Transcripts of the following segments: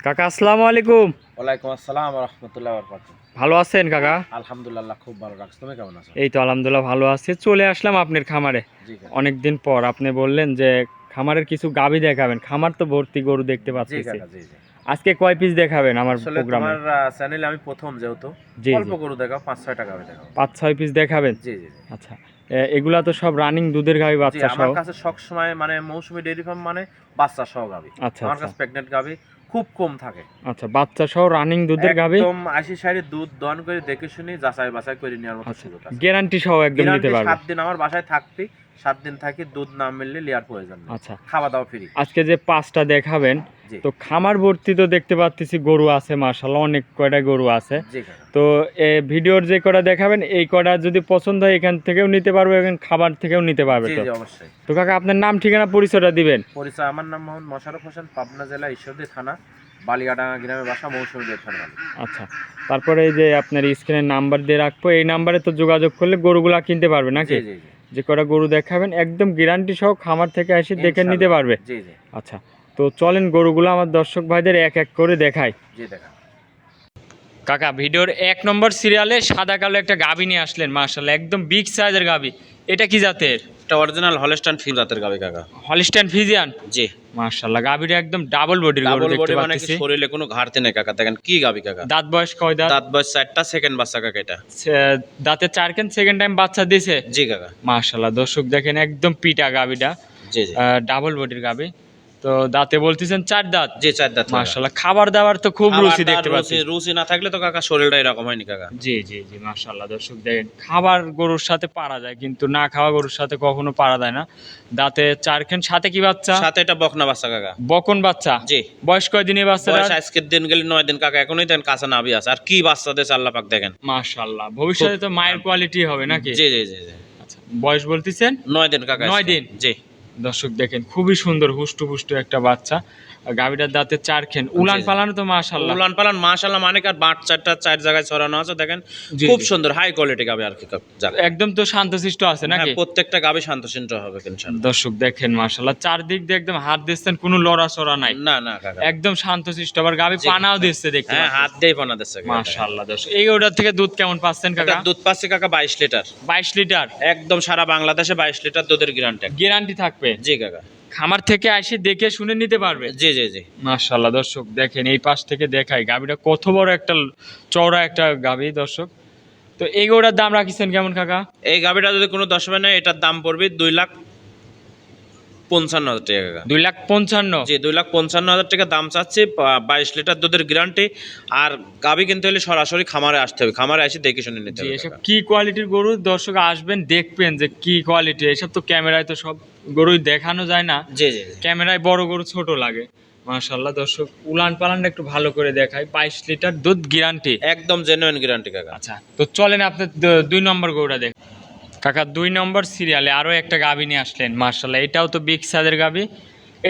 কাকা আসসালামু আলাইকুম। ওয়ালাইকুম আসসালাম ওয়া রাহমাতুল্লাহি ওয়া বারাকাতুহু। ভালো আছেন কাকা? আলহামদুলিল্লাহ খুব ভালো রাখছি। তুমি কেমন আছো? এই তো আলহামদুলিল্লাহ ভালো আছি। চলে আসলাম আপনার খামারে জি কাকা। অনেকদিন পর। আপনি বললেন যে খামারের কিছু গাভী দেখাবেন। খামার তো ভর্তি গরু দেখতে জি পাচ্ছি। কাকা, জি জি। আজকে কয় পিস দেখাবেন আমার আসলে প্রোগ্রামে? তোমার চ্যানেলে আমি প্রথম যেহেতু জি অল্প জি, গরু দেখাও, 5-6 টাকা আমি দেখাও। 5-6 পিস দেখাবেন। জি জি জি। আচ্ছা, এগুলা তো সব রানিং দুধের গাভী জি বাচ্চা আমার সহ। কাছে সব সময় মানে মৌসুমী ডেইরি ফার্ম মানে বাচ্চা সহ গাবি। আচ্ছা আমার আচ্ছা কাছে প্রেগন্যান্ট গাবি খুব কম থাকে। আচ্ছা, বাচ্চা সহ রানিং দুধের গাভী। একদম 80-60 দুধ দহন করে দেখে শুনি যাচাই বাছাই করে নেওয়ার মতো আচ্ছা, সুযোগ আছে। গ্যারান্টি সহ একদম নিতে গ্যারান্টি পারবে। 7 দিন আমার বাসায় থাকবি। 7 দিন থাকি, দুধ না মিললে লিয়ার প্রয়োজন নেই। আচ্ছা, খাওয়া দাওয়া ফ্রি। আজকে যে 5টা দেখাবেন, জি তো খামার ভর্তি তো দেখতে পাচ্ছি গরু আছে, মাশাআল্লাহ অনেক কয়টা গরু আছে। জি কাকা। তো ভিডিওর যে কটা দেখাবেন এই কটা যদি পছন্দ হয় এখান থেকেও নিতে পারবে, এখান খাবার থেকেও নিতে পারবে। জি তো জি অবশ্যই। তো কাকা আপনার নাম ঠিকানা পরিচয়টা দিবেন। পরিচয়, আমার নাম মোহাম্মদ মোশাররফ হোসেন, পাবনা জেলা ঈশ্বরদী থানা, বালিয়াডাঙ্গা গ্রামে বাসা, মৌসুমী ডেইরি ফার্ম। আচ্ছা, তারপরে এই যে আপনার স্ক্রিনে নাম্বার দিয়ে রাখবো, এই নাম্বারে তো যোগাযোগ করলে গরুগুলা কিনতে পারবে জি নাকি? জি জি যে কটা গরু দেখাবেন একদম গ্যারান্টি সহ খামার থেকে এসে দেখে নিতে ইনশাআল্লাহ। পারবে। জি জি আচ্ছা, তো চলেন গরুগুলো আমার দর্শক ভাইদের এক এক করে দেখাই। জি দেখা। কাকা ভিডিওর 1 নম্বর সিরিয়ালে সাদা কালো একটা গাভী নিয়ে আসলেন, মাশাআল্লাহ একদম বিগ সাইজের গাভী। এটা কি জাতের? এটা অরিজিনাল হলস্টাইন ফিল জাতের গাবি কাকা। Holstein Friesian. জি। মাশাআল্লাহ গাভীটা একদম ডাবল বডির গরু ডাবল দেখতে বডি মানে কি, পাচ্ছি। শরীরে কোনো ঘাটতি নেই কাকা। দেখেন কি গাবি কাকা। দাঁত বয়স কয় দাঁত? দাঁত বয়স 4টা, সেকেন্ড বাচ্চা কাকা এটা। দাঁতে 4 সেকেন্ড টাইম বাচ্চা দিছে। জি কাকা। মাশাআল্লাহ দর্শক দেখেন একদম পিটা গাভীটা, জি জি ডাবল বডির গাভী। তো দাঁতে বলতেছেন 4 দাঁত। জি 4 দাঁত কাকা। মাশাআল্লাহ খাবার দাবার তো খুব রুচি দেখতে পাচ্ছি। রুচি না থাকলে তো কাকা শরীরটা এরকম হয়নি কাকা। জি জি জি, মাশাআল্লাহ দর্শক দেখেন খাবার গরুর সাথে পারা যায় কিন্তু না খাওয়া গরুর সাথে কখনো পারা যায় না। দাঁতে 4 খান, সাথে কি বাচ্চা? সাথে এটা বকনা বাচ্চা কাকা। বকন বাচ্চা। জি। বয়স কয় দিনে বাচ্চাটা? বয়স আজকের দিন গেলে 9 দিন কাকা। এখনই দেন কাঁচা নাভি আছে। আর কি বাচ্চা দেশে আল্লাহ পাক দেখেন। মাশাআল্লাহ ভবিষ্যতে তো মায়ের কোয়ালিটি হবে নাকি? জি জি জি জি। আচ্ছা, বয়স বলতেছেন 9 দিন কাকা। 9 দিন। জি। দর্শক দেখেন খুবই সুন্দর হুষ্টু পুষ্টু একটা বাচ্চা। গাভীটার দাঁতে 4 খান, উলান জি, জি। পালানো তো মাশাআল্লাহ। উলান পালান মাশাআল্লাহ, মানে আর বাট 4টা 4 জায়গায় ছড়ানো আছে দেখেন। জি, খুব জি। সুন্দর হাই কোয়ালিটি গাবি আর কি যাক। একদম তো শান্তশিষ্ট আছে হ্যাঁ, নাকি? প্রত্যেকটা গাবি শান্তশিষ্ট হবে ইনশাআল্লাহ। দর্শক দেখেন মাশাআল্লাহ চারদিক দিয়ে একদম হাত দিচ্ছেন, কোনো লড়াচড়া নাই, না না কাকা। একদম শান্তশিষ্ট। আবার গাভী জি, পানাও দিচ্ছে দেখতে হ্যাঁ, পাচ্ছেন। হাত দিয়েই পানা দিচ্ছে কাকা। মাশাআল্লাহ দর্শক এই ওটার থেকে দুধ কেমন পাচ্ছেন এটা কাকা? দুধ পাচ্ছে কাকা 22 লিটার। 22 লিটার একদম সারা বাংলাদেশে 22 লিটার দুধের গ্যারান্টি। গ্যারান্টি থাকবে। জি কাকা। খামার থেকে এসে দেখে শুনে নিতে পারবে। জি জি জি। মাশাআল্লাহ দর্শক দেখেন এই পাশ থেকে দেখাই গাভীটা কত বড় একটা চওড়া একটা গাভী দর্শক। তো এই গরুটার দাম রাখিছেন কেমন কাকা? এই গাবিটা যদি কোনো 10 হবে না, এটার দাম পড়বে 2,55,000 টাকা কাকা। 2,55,000। জি 2,55,000 টাকা দাম চাচ্ছি। 22 লিটার দুধের গ্যারান্টি। আর গাবি কিনতে হলে সরাসরি খামারে আসতে হবে। খামারে এসে দেখে শুনে নিতে জি, হবে এসব কাকা। কি কোয়ালিটির গরু দর্শক আসবেন দেখবেন যে কি কোয়ালিটি। এসব তো ক্যামেরায় তো সব গরুই দেখানো যায় না, জি জি জি। ক্যামেরায় বড় গরু ছোট লাগে। মাশাআল্লাহ দর্শক উলান পালানটা একটু ভালো করে দেখাই। 22 লিটার দুধ গ্যারান্টি। একদম জেনুইন গ্যারান্টি কাকা। আচ্ছা, তো চলেন আপনি 2 নম্বর গরুটা দেখ। কাকা 2 নম্বর সিরিয়ালে আরো একটা গাভী নিয়ে আসলেন, মাশাআল্লাহ এটাও তো বিগ সাইজের গাভী।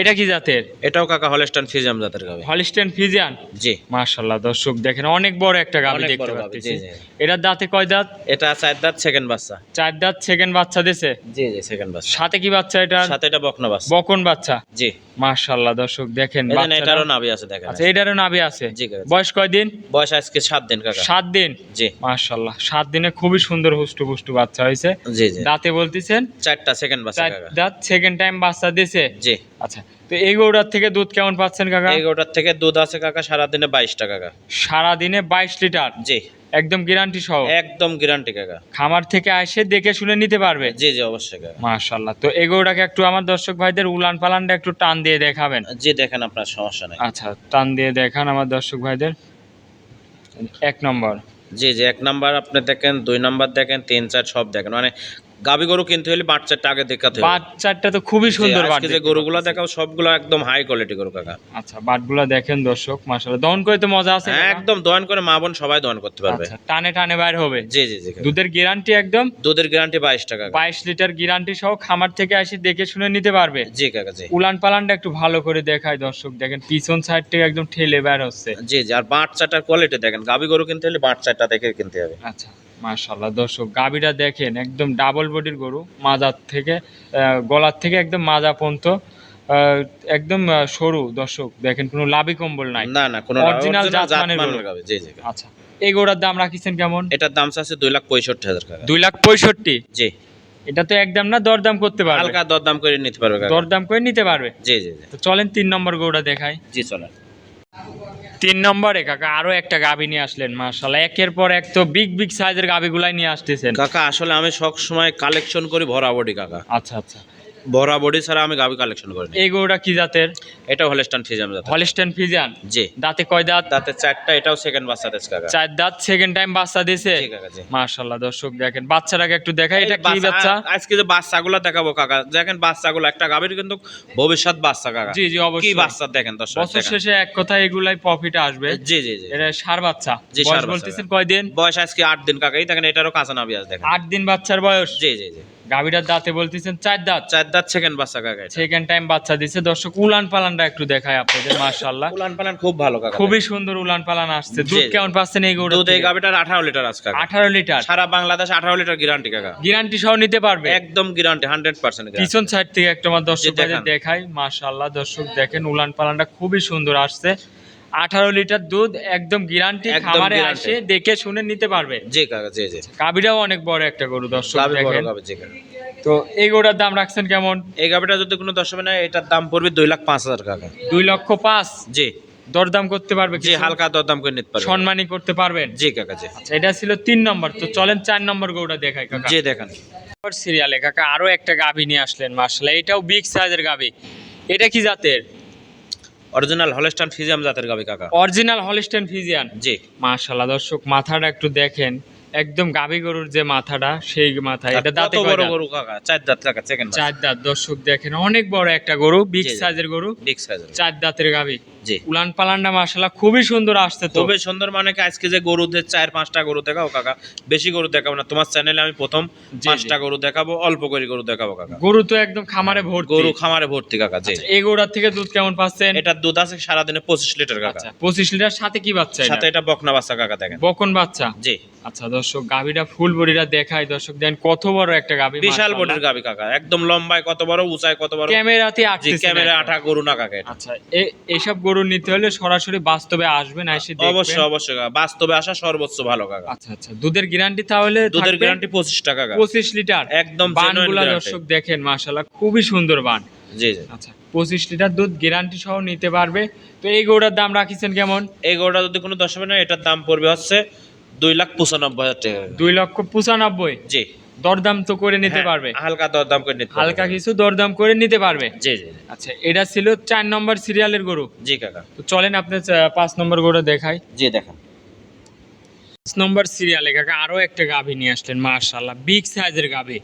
এটা কি জাতের? এটাও কাকা হলস্টাইন ফ্রিজিয়ান জাতের গাবি। Holstein Friesian. জি। মাশাআল্লাহ দর্শক দেখেন অনেক বড় একটা গাভী অনেক দেখতে বড় গাভী, পাচ্ছি। জি, জি। এটার দাঁতে কয় দাঁত? এটা 4 দাঁত সেকেন্ড বাচ্চা। 4 দাঁত সেকেন্ড বাচ্চা দিছে। জি জি সেকেন্ড বাচ্চা। সাথে কি বাচ্চা এটা? সাথে এটা বকনা বাচ্চা। বকন বাচ্চা। জি। মাশাআল্লাহ দর্শক দেখেন এই যে বাচ্চাটা। এটারও নাভি আছে দেখেন। আচ্ছা, এটারও নাভি আছে। জি কাকা। বয়স কয় দিন? বয়স আজকে 7 দিন কাকা। 7 দিন। জি। মাশাআল্লাহ 7 দিনে খুবই সুন্দর হুষ্টু পুষ্টু বাচ্চা হয়েছে। জি জি। দাঁতে বলতেছেন 4টা সেকেন্ড বাচ্চা 4 কাকা। দাঁত সেকেন্ড টাইম বাচ্চা দিছে। জি। আচ্ছা, তো এই গরুটার থেকে দুধ কেমন পাচ্ছেন কাকা? এই গোটার থেকে দুধ আছে কাকা সারাদিনে 22 টাকা কাকা। সারা দিনে 22 লিটার। জি। একদম গ্যারান্টি সহ। একদম গ্যারান্টি কাকা। খামার থেকে এসে দেখে শুনে নিতে পারবে। জি জি অবশ্যই কাকা। মাশাআল্লাহ, তো এই গরুটাকে একটু আমার দর্শক ভাইদের উলান পালানটা একটু টান দিয়ে দেখাবেন। জি দেখেন, আপনার সমস্যা নাই। আচ্ছা, টান দিয়ে দেখান আমার দর্শক ভাইদের। 1 নম্বর। জি জি 1 নাম্বার আপনি দেখেন, 2 নাম্বার দেখেন, 3 4 সব দেখেন। মানে গাবি গরু কিনতে হলে বাচ্চাটা আগে দেখাতে হবে। বাচ্চাটা তো খুবই সুন্দর। আজকে যে গরুগুলো দেখাও সবগুলো একদম হাই কোয়ালিটি গরু কাকা। আচ্ছা, বাটগুলা দেখেন দর্শক মাশাআল্লাহ দহন করে তো মজা আছে কাকা? একদম দহন করে মা বোন সবাই দহন করতে পারবে। আচ্ছা, টানে টানে বাইর হবে। জি জি জি কাকা। দুধের গ্যারান্টি একদম। দুধের গ্যারান্টি 22 টাকা কাকা। 22 লিটার গ্যারান্টি সহ খামার থেকে এসে দেখে শুনে নিতে পারবে। জি কাকা জি। উলান পালানটা একটু ভালো করে দেখায় দর্শক দেখেন পিছন সাইড থেকে একদম ঠেলে বের হচ্ছে। জি জি। আর বাচ্চাটার কোয়ালিটি দেখেন, গাবি গরু কিনতে হলে বাচ্চাটা দেখে কিনতে হবে। আচ্ছা, মাশাআল্লাহ দর্শক গাভীটা দেখেন একদম ডাবল বডির গরু, মাজার থেকে গলার থেকে একদম মাজা পর্যন্ত একদম সরু। দর্শক দেখেন কোনো লাভি কম্বল নাই, না না কোনো অরিজিনাল original জাতমানের জাতমানের গরু। গাভী, জি জি। আচ্ছা, এই গরুটার দাম রাখিছেন কেমন? এটার দাম চাচ্ছে 2,65,000 টাকা। 2,65,000। জি, এটা তো একদম না, দরদাম করতে পারবে? হালকা দরদাম করে নিতে পারবে কাকা। দরদাম করে নিতে পারবে। জি জি জি। তো চলেন 3 নম্বর গরুটা দেখাই। জি চলেন। 3 নম্বরে কাকা আরো একটা গাভী নিয়ে আসলেন, মাশাআল্লাহ একের পর এক তো বিগ বিগ সাইজের গাভীগুলাই নিয়ে আসতেছেন। কাকা আসলে আমি সব সময় কালেকশন করি ভরা বডি কাকা। আচ্ছা আচ্ছা, ভরা বডি ছাড়া আমি গাভী কালেকশন করি না। এই গরুটা কি জাতের? এটা হলস্টাইন ফ্রিজিয়ান জাত। Holstein Friesian. জি। দাঁতে কয় দাঁত? তাতে 4টা, এটাও সেকেন্ড বাচ্চা দিচ্ছে কাকা। 4 দাঁত, সেকেন্ড টাইম বাচ্চা দিয়েছে। জি কাকা জি। মাশাআল্লাহ দর্শক দেখেন বাচ্চাটাকে একটু দেখাই, এটা কি এই বাচ্চা? আজকে যে বাচ্চাগুলো দেখাবো কাকা, দেখেন বাচ্চাগুলো একটা গাভীর কিন্তু ভবিষ্যৎ বাচ্চা কাকা। জি জি কি অবশ্যই। বাচ্চা দেখেন দর্শক বছর দেখেন। শেষে এক কথা এগুলাই প্রফিট আসবে। জি জি জি। এটা ষাঁড় বাচ্চা। জি, বয়স ষাঁড় বাচ্চা। বলতেছেন কয়দিন? বয়স আজকে 8 দিন কাকা, এই দেখেন এটারও কাঁচা নাভি আছে দেখেন। 8 দিন বাচ্চার বয়স। জি জি জি। গাভীটার দাঁতে বলতেছেন 4 দাঁত। 4 দাঁত, সেকেন্ড বাচ্চা কাকা এটা। সেকেন্ড টাইম বাচ্চা দিছে। দর্শক উলান পালানটা একটু দেখায় আপনাদের, মাশাআল্লাহ উলান পালান খুব ভালো কাকা। খুবই সুন্দর উলান পালান আসছে। জি, দুধ জি। কেমন পাচ্ছেন এই গরুটা? দুধ এই গাভীটার 18 লিটার আছে কাকা। 18 লিটার। সারা বাংলাদেশ 18 লিটার গ্যারান্টি কাকা। গ্যারান্টি সহ নিতে পারবে? একদম গ্যারান্টি 100% গ্যারান্টি। পিছন সাইড থেকে একটা আমার দর্শক জি, দেখান। দেখাই, মাশাআল্লাহ দর্শক দেখেন উলান পালানটা খুবই সুন্দর আসছে। 18 লিটার দুধ একদম গ্যারান্টি, একদম খামারে guarantee। এসে দেখে শুনে নিতে পারবে। জি কাকা জি জি। গাভীটাও অনেক বড় একটা গরু দর্শক গাভী বড় দেখেন। গাভী জি কাকা। তো এই গরুটার দাম রাখছেন কেমন? এই গাভীটা যদি কোনো দর্শক নেয় এটার দাম পড়বে 2,05,000 কাকা। 2,05,000। জি দরদাম করতে পারবে জি, কিছু? হালকা দরদাম করে নিতে পারবে। সম্মানী করতে পারবেন? জি কাকা জি। আচ্ছা, এটা ছিল 3 নম্বর। তো চলেন 4 নম্বর গরুটা দেখাই কাকা। জি দেখেন। সিরিয়ালে কাকা আরো একটা গাভী নিয়ে আসলেন, মাশাআল্লাহ এটাও বিগ সাইজের গাভী। এটা কি জাতের? অরিজিনাল হলস্টাইন ফ্রিজিয়ান জাতের গাভী কাকা। Original Holstein Friesian. জি। মাশাআল্লাহ দর্শক মাথাটা একটু দেখেন, একদম গাভী গরুর যে মাথাটা সেই মাথা। এটা দাঁতে কত কয় বড় দাঁত? গরু কাকা, 4 দাঁত কাকা, সেকেন্ড বাচ্চা। 4 দাঁত। দর্শক দেখেন অনেক বড় একটা গরু, বিগ জি, জি। সাইজের গরু, বিগ সাইজের। 4 দাঁতের গাভী। জি। উলান পালানটা মাশাআল্লাহ খুবই সুন্দর আসছে। তো খুবই সুন্দর, মানে কি আজকে যে গরুদের 4-5টা গরু দেখাও কাকা, বেশি গরু দেখাবো না। তোমার চ্যানেলে আমি প্রথম জি, 5টা গরু দেখাবো, অল্প করে গরু দেখাবো কাকা। গরু তো একদম খামারে ভর্তি। গরু খামারে ভর্তি কাকা জি। আচ্ছা, এই গরুটার থেকে দুধ কেমন পাচ্ছেন? এটার দুধ আছে সারাদিনে 25 লিটার কাকা। আচ্ছা, 25 লিটার। সাথে কি বাচ্চা? সাথে এটা বকনা বাচ্চা কাকা দেখেন। বকন বাচ্চা। জি। আচ্ছা দর্শক গাভীটা ফুল বডিটা দেখায়, দর্শক দেন কত বড় একটা গাভী, বিশাল বডির গাভী কাকা, একদম লম্বায় কত বড়, উঁচায় কত বড়। ক্যামেরাতে জি, আসছে ক্যামেরা আঠা গরু না কাকা এটা। আচ্ছা, এইসব গরু নিতে হলে সরাসরি বাস্তবে আসবেন, এসে দেখবেন। অবশ্যই অবশ্যই কাকা, বাস্তবে আসা সর্বোচ্চ ভালো কাকা। আচ্ছা আচ্ছা, দুধের গ্যারান্টি তাহলে দুধের থাকবে গ্যারান্টি 25 টাকা কাকা। 25 লিটার। একদম genuine বানগুলা guarantee। দর্শক দেখেন মাশাআল্লাহ খুবই সুন্দর বান। জি জি। আচ্ছা, 25 লিটার দুধ গ্যারান্টি সহ নিতে পারবে। তো এই গরুটার দাম রাখিছেন কেমন? এই গরুটা যদি কোনো দর্শক নেয় এটার দাম পড়বে হচ্ছে 2,95,000 টাকা। 2,95,000। জি। দরদাম তো করে নিতে হ্যাঁ, পারবে? হালকা দরদাম করে নিতে পারবে। হালকা কিছু দরদাম করে নিতে পারবে। জি জি। আচ্ছা, এটা ছিল 4 নম্বর সিরিয়ালের গরু। জি কাকা। তো চলেন আপনি 5 নম্বর গরুটা দেখাই। জি দেখেন। 5 নম্বর সিরিয়ালে কাকা আরো একটা গাভী নিয়ে আসলেন, মাশাআল্লাহ বিগ সাইজের গাভী।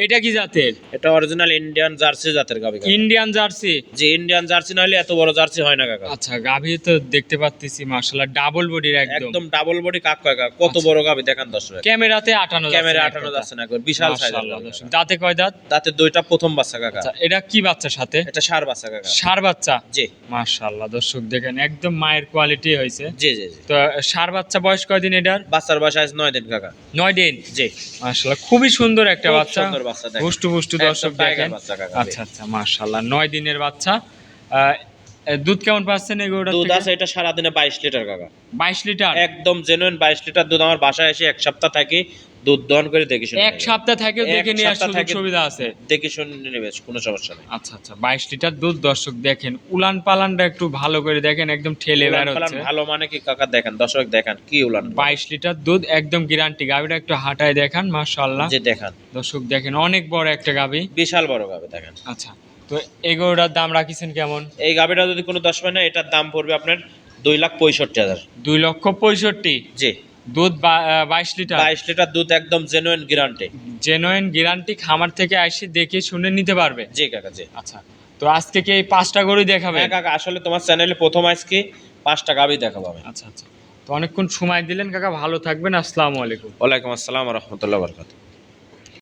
এটা কি জাতের? এটা অরিজিনাল ইন্ডিয়ান জার্সি জাতের গাভী কাকা। Indian Jersey. জি, ইন্ডিয়ান জার্সি না হলে এত বড় জার্সি হয় না কাকা। আচ্ছা, গাভী তো দেখতে পাচ্ছি মাশাআল্লাহ ডাবল বডির একদম। একদম ডাবল বডি কাক কাকা, কত আচ্ছা। বড় গাভী দেখেন দর্শক। ক্যামেরাতে আটানো যাচ্ছে ক্যামেরা না, আঠানো এক কথা। যাচ্ছে না একবার, বিশাল সাইজের মাশাআল্লাহ দর্শক। দাঁতে কয় দাঁত? তাতে 2টা প্রথম বাচ্চা কাকা। আচ্ছা, এটা কি বাচ্চার সাথে? এটা ষাঁড় বাচ্চা কাকা। ষাঁড় বাচ্চা। জি মাশাআল্লাহ দর্শক দেখেন একদম মায়ের কোয়ালিটি হয়েছে। জি জি জি। তো ষাঁড় বাচ্চা বয়স কয়দিন এটার? বাচ্চার বয়স আজ 9 দিন কাকা। 9 দিন। জি। মাশাআল্লাহ খুবই সুন্দর একটা খুব বাচ্চা। সুন্দর বাচ্চা দেখেন। পুষ্টু পুষ্টু দর্শক একদম টাইগার দেখেন। বাচ্চা কাকা। আচ্ছা আচ্ছা, মাশাআল্লাহ 9 দিনের বাচ্চা। দুধ কেমন পাচ্ছেন এই গরুটার দুধ থেকে? আছে এটা সারাদিনে 22 লিটার কাকা। 22 লিটার। একদম জেনুইন 22 লিটার দুধ। আমার বাসায় এসে 1 সপ্তাহ থাকি, দুধ দহন করে দেখি শুনে এক সপ্তাহ থেকেও এক দেখে নিয়ে সপ্তাহ সুযোগ থাকে। সুবিধা আছে। দেখি শুনে নেবে, কোনো সমস্যা নেই। আচ্ছা আচ্ছা, 22 লিটার দুধ দর্শক দেখেন। উলান পালানটা একটু ভালো করে দেখেন, একদম ঠেলে বের উলান পালান হচ্ছে। ভালো মানে কি কাকা দেখেন, দর্শক দেখেন কি উলান। 22 লিটার দুধ একদম গ্যারান্টি। গাভীটা একটু হাঁটায় দেখান, মাশাআল্লাহ যে দেখান দর্শক দেখেন অনেক বড় একটা গাভী। বিশাল বড় গাভী দেখেন। আচ্ছা, তো এই গরুটার দাম রাখিছেন কেমন? এই গাভীটা যদি কোনো দর্শক নেয় এটার দাম পড়বে আপনার 2,65,000। 2,65,000। জি। দুধ 22 লিটার। 22 লিটার দুধ একদম জেনুইন গ্যারান্টি। জেনুইন গ্যারান্টি, খামার থেকে এসে দেখে শুনে নিতে পারবে। জি কাকা জি। আচ্ছা, তো আজকে কি এই 5টা গরুই দেখাবে? হ্যাঁ কাকা, আসলে তোমার চ্যানেলে প্রথম আজকে 5টা গাভী দেখাবো আমি। আচ্ছা আচ্ছা, তো অনেকক্ষণ সময় দিলেন কাকা, ভালো থাকবেন। আসসালামু আলাইকুম। ওয়ালাইকুম আসসালাম ওয়া রাহমাতুল্লাহি ওয়া বারাকাতুহু।